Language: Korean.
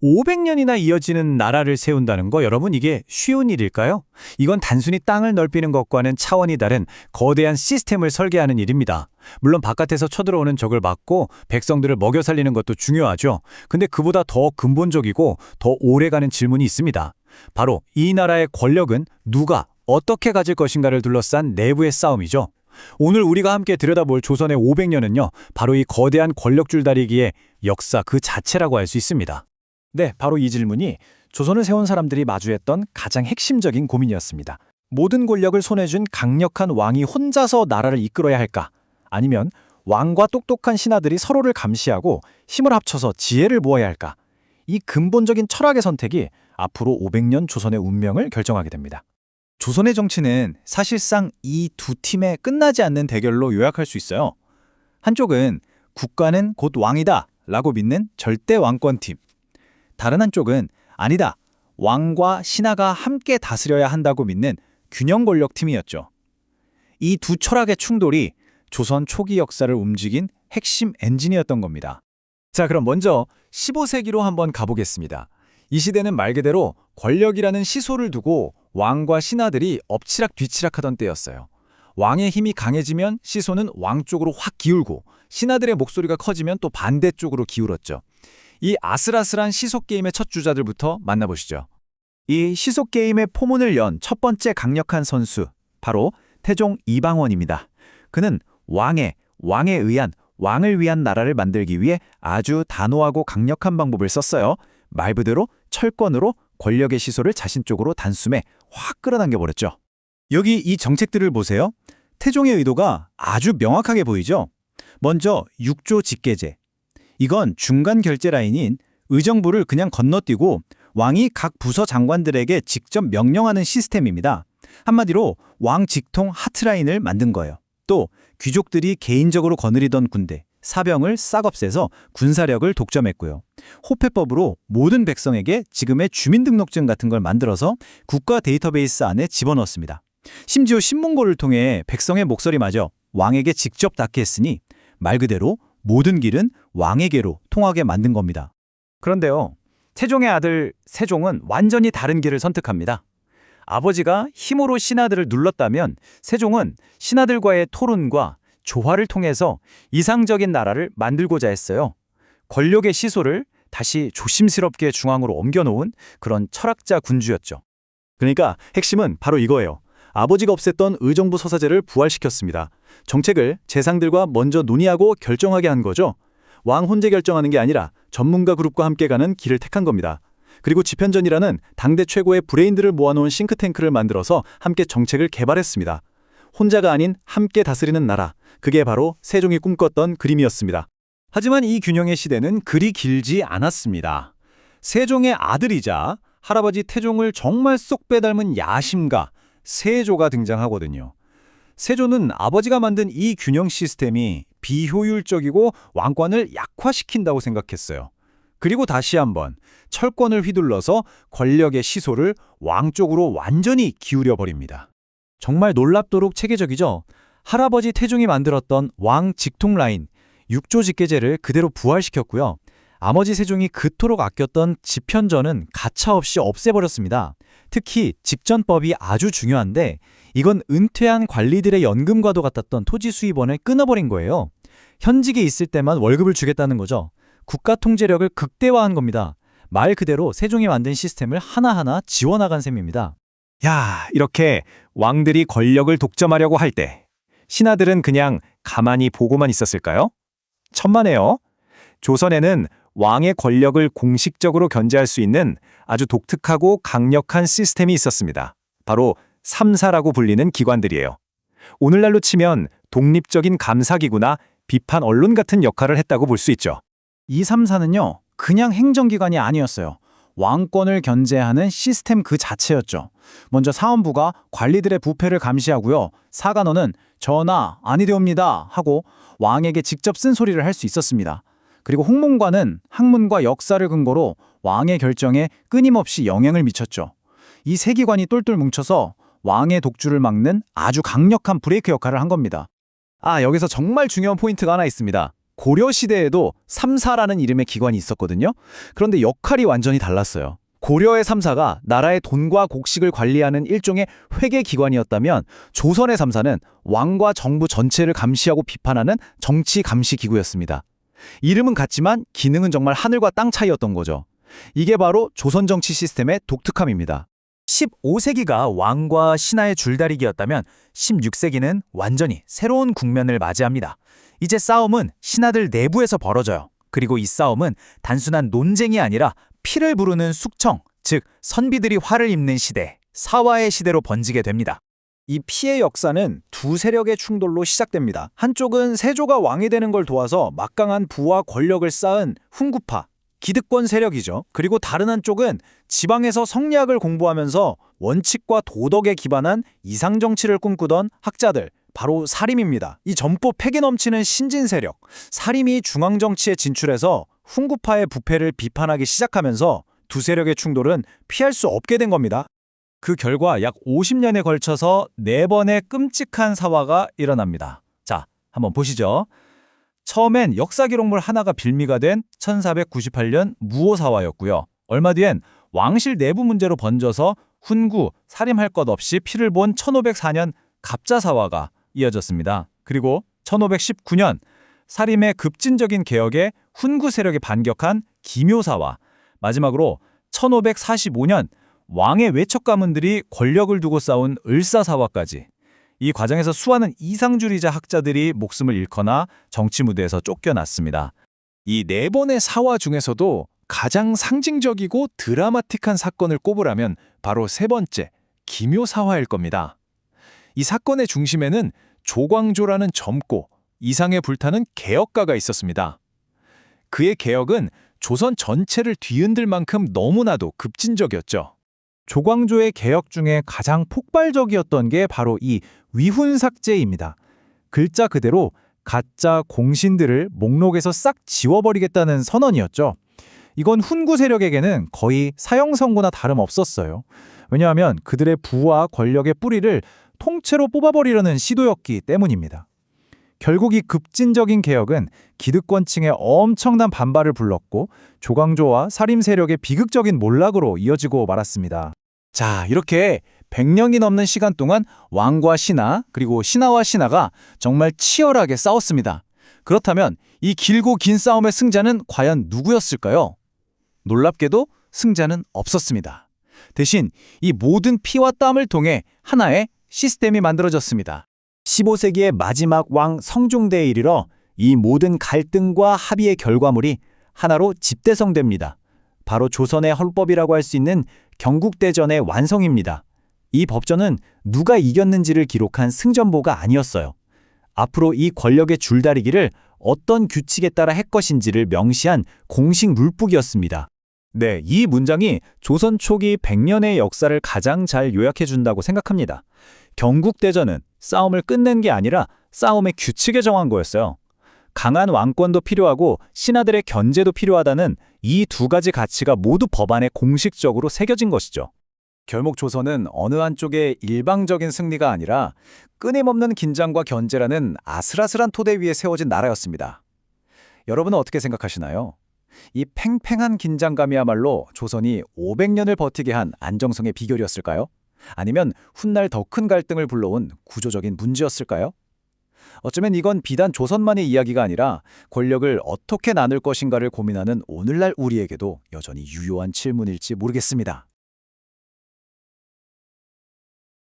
500년이나 이어지는 나라를 세운다는 거 여러분 이게 쉬운 일일까요? 이건 단순히 땅을 넓히는 것과는 차원이 다른 거대한 시스템을 설계하는 일입니다. 물론 바깥에서 쳐들어오는 적을 막고 백성들을 먹여 살리는 것도 중요하죠. 근데 그보다 더 근본적이고 더 오래가는 질문이 있습니다. 바로 이 나라의 권력은 누가 어떻게 가질 것인가를 둘러싼 내부의 싸움이죠. 오늘 우리가 함께 들여다볼 조선의 500년은요. 바로 이 거대한 권력 줄다리기의 역사 그 자체라고 할 수 있습니다. 네, 바로 이 질문이 조선을 세운 사람들이 마주했던 가장 핵심적인 고민이었습니다. 모든 권력을 손에 쥔 강력한 왕이 혼자서 나라를 이끌어야 할까? 아니면 왕과 똑똑한 신하들이 서로를 감시하고 힘을 합쳐서 지혜를 모아야 할까? 이 근본적인 철학의 선택이 앞으로 500년 조선의 운명을 결정하게 됩니다. 조선의 정치는 사실상 이 두 팀의 끝나지 않는 대결로 요약할 수 있어요. 한쪽은 국가는 곧 왕이다 라고 믿는 절대 왕권팀. 다른 한쪽은 아니다, 왕과 신하가 함께 다스려야 한다고 믿는 균형 권력팀이었죠. 이 두 철학의 충돌이 조선 초기 역사를 움직인 핵심 엔진이었던 겁니다. 자, 그럼 먼저 15세기로 한번 가보겠습니다. 이 시대는 말 그대로 권력이라는 시소를 두고 왕과 신하들이 엎치락뒤치락하던 때였어요. 왕의 힘이 강해지면 시소는 왕 쪽으로 확 기울고 신하들의 목소리가 커지면 또 반대쪽으로 기울었죠. 이 아슬아슬한 시소 게임의 첫 주자들부터 만나보시죠. 이 시소 게임의 포문을 연 첫 번째 강력한 선수, 바로 태종 이방원입니다. 그는 왕에 의한, 왕을 위한 나라를 만들기 위해 아주 단호하고 강력한 방법을 썼어요. 말 그대로 철권으로 권력의 시소를 자신 쪽으로 단숨에 확 끌어당겨버렸죠. 여기 이 정책들을 보세요. 태종의 의도가 아주 명확하게 보이죠. 먼저 육조 직계제. 이건 중간 결제 라인인 의정부를 그냥 건너뛰고 왕이 각 부서 장관들에게 직접 명령하는 시스템입니다. 한마디로 왕 직통 하트라인을 만든 거예요. 또 귀족들이 개인적으로 거느리던 군대, 사병을 싹 없애서 군사력을 독점했고요. 호패법으로 모든 백성에게 지금의 주민등록증 같은 걸 만들어서 국가 데이터베이스 안에 집어넣었습니다. 심지어 신문고를 통해 백성의 목소리마저 왕에게 직접 닿게 했으니 말 그대로 모든 길은 왕에게로 통하게 만든 겁니다. 그런데요, 태종의 아들 세종은 완전히 다른 길을 선택합니다. 아버지가 힘으로 신하들을 눌렀다면 세종은 신하들과의 토론과 조화를 통해서 이상적인 나라를 만들고자 했어요. 권력의 시소를 다시 조심스럽게 중앙으로 옮겨놓은 그런 철학자 군주였죠. 그러니까 핵심은 바로 이거예요. 아버지가 없앴던 의정부 서사제를 부활시켰습니다. 정책을 재상들과 먼저 논의하고 결정하게 한 거죠. 왕 혼자 결정하는 게 아니라 전문가 그룹과 함께 가는 길을 택한 겁니다. 그리고 집현전이라는 당대 최고의 브레인들을 모아놓은 싱크탱크를 만들어서 함께 정책을 개발했습니다. 혼자가 아닌 함께 다스리는 나라, 그게 바로 세종이 꿈꿨던 그림이었습니다. 하지만 이 균형의 시대는 그리 길지 않았습니다. 세종의 아들이자 할아버지 태종을 정말 쏙 빼닮은 야심가 세조가 등장하거든요. 세조는 아버지가 만든 이 균형 시스템이 비효율적이고 왕권을 약화시킨다고 생각했어요. 그리고 다시 한번 철권을 휘둘러서 권력의 시소를 왕 쪽으로 완전히 기울여 버립니다. 정말 놀랍도록 체계적이죠. 할아버지 태종이 만들었던 왕 직통 라인, 육조 직계제를 그대로 부활시켰고요. 아버지 세종이 그토록 아꼈던 집현전은 가차없이 없애버렸습니다. 특히 직전법이 아주 중요한데 이건 은퇴한 관리들의 연금과도 같았던 토지 수입원을 끊어버린 거예요. 현직에 있을 때만 월급을 주겠다는 거죠. 국가 통제력을 극대화한 겁니다. 말 그대로 세종이 만든 시스템을 하나하나 지워나간 셈입니다. 야, 이렇게 왕들이 권력을 독점하려고 할 때 신하들은 그냥 가만히 보고만 있었을까요? 천만에요. 조선에는 왕의 권력을 공식적으로 견제할 수 있는 아주 독특하고 강력한 시스템이 있었습니다. 바로 삼사라고 불리는 기관들이에요. 오늘날로 치면 독립적인 감사기구나 비판 언론 같은 역할을 했다고 볼 수 있죠. 이 삼사는요, 그냥 행정기관이 아니었어요. 왕권을 견제하는 시스템 그 자체였죠. 먼저 사헌부가 관리들의 부패를 감시하고요. 사간원은 전하 아니되옵니다 하고 왕에게 직접 쓴소리를 할 수 있었습니다. 그리고 홍문관은 학문과 역사를 근거로 왕의 결정에 끊임없이 영향을 미쳤죠. 이 세 기관이 똘똘 뭉쳐서 왕의 독주를 막는 아주 강력한 브레이크 역할을 한 겁니다. 여기서 정말 중요한 포인트가 하나 있습니다. 고려 시대에도 삼사라는 이름의 기관이 있었거든요. 그런데 역할이 완전히 달랐어요. 고려의 삼사가 나라의 돈과 곡식을 관리하는 일종의 회계 기관이었다면 조선의 삼사는 왕과 정부 전체를 감시하고 비판하는 정치 감시 기구였습니다. 이름은 같지만 기능은 정말 하늘과 땅 차이였던 거죠. 이게 바로 조선 정치 시스템의 독특함입니다. 15세기가 왕과 신하의 줄다리기였다면 16세기는 완전히 새로운 국면을 맞이합니다. 이제 싸움은 신하들 내부에서 벌어져요. 그리고 이 싸움은 단순한 논쟁이 아니라 피를 부르는 숙청, 즉 선비들이 화를 입는 시대, 사화의 시대로 번지게 됩니다. 이 피의 역사는 두 세력의 충돌로 시작됩니다. 한쪽은 세조가 왕이 되는 걸 도와서 막강한 부와 권력을 쌓은 훈구파, 기득권 세력이죠. 그리고 다른 한쪽은 지방에서 성리학을 공부하면서 원칙과 도덕에 기반한 이상정치를 꿈꾸던 학자들, 바로 사림입니다. 이 점포 패기 넘치는 신진 세력, 사림이 중앙정치에 진출해서 훈구파의 부패를 비판하기 시작하면서 두 세력의 충돌은 피할 수 없게 된 겁니다. 그 결과 약 50년에 걸쳐서 4번의 끔찍한 사화가 일어납니다. 자, 한번 보시죠. 처음엔 역사 기록물 하나가 빌미가 된 1498년 무오사화였고요. 얼마 뒤엔 왕실 내부 문제로 번져서 훈구, 살림할 것 없이 피를 본 1504년 갑자사화가 이어졌습니다. 그리고 1519년 살림의 급진적인 개혁에 훈구 세력이 반격한 기묘사화, 마지막으로 1545년 왕의 외척 가문들이 권력을 두고 싸운 을사사화까지. 이 과정에서 수많은 이상주의자 학자들이 목숨을 잃거나 정치 무대에서 쫓겨났습니다. 이 4번의 사화 중에서도 가장 상징적이고 드라마틱한 사건을 꼽으라면 바로 세 번째, 기묘사화일 겁니다. 이 사건의 중심에는 조광조라는 젊고 이상에 불타는 개혁가가 있었습니다. 그의 개혁은 조선 전체를 뒤흔들 만큼 너무나도 급진적이었죠. 조광조의 개혁 중에 가장 폭발적이었던 게 바로 이 위훈삭제입니다. 글자 그대로 가짜 공신들을 목록에서 싹 지워버리겠다는 선언이었죠. 이건 훈구 세력에게는 거의 사형선고나 다름없었어요. 왜냐하면 그들의 부와 권력의 뿌리를 통째로 뽑아버리려는 시도였기 때문입니다. 결국 이 급진적인 개혁은 기득권층의 엄청난 반발을 불렀고 조광조와 사림 세력의 비극적인 몰락으로 이어지고 말았습니다. 자, 이렇게 100년이 넘는 시간 동안 왕과 신하, 그리고 신하와 신하가 정말 치열하게 싸웠습니다. 그렇다면 이 길고 긴 싸움의 승자는 과연 누구였을까요? 놀랍게도 승자는 없었습니다. 대신 이 모든 피와 땀을 통해 하나의 시스템이 만들어졌습니다. 15세기의 마지막 왕 성종대에 이르러 이 모든 갈등과 합의의 결과물이 하나로 집대성됩니다. 바로 조선의 헌법이라고 할 수 있는 경국대전의 완성입니다. 이 법전은 누가 이겼는지를 기록한 승전보가 아니었어요. 앞으로 이 권력의 줄다리기를 어떤 규칙에 따라 할 것인지를 명시한 공식 룰북이었습니다. 네, 이 문장이 조선 초기 100년의 역사를 가장 잘 요약해준다고 생각합니다. 경국대전은 싸움을 끝낸 게 아니라 싸움의 규칙에 정한 거였어요. 강한 왕권도 필요하고 신하들의 견제도 필요하다는 이 두 가지 가치가 모두 법안에 공식적으로 새겨진 것이죠. 결국 조선은 어느 한쪽의 일방적인 승리가 아니라 끊임없는 긴장과 견제라는 아슬아슬한 토대 위에 세워진 나라였습니다. 여러분은 어떻게 생각하시나요? 이 팽팽한 긴장감이야말로 조선이 500년을 버티게 한 안정성의 비결이었을까요? 아니면 훗날 더 큰 갈등을 불러온 구조적인 문제였을까요? 어쩌면 이건 비단 조선만의 이야기가 아니라 권력을 어떻게 나눌 것인가를 고민하는 오늘날 우리에게도 여전히 유효한 질문일지 모르겠습니다.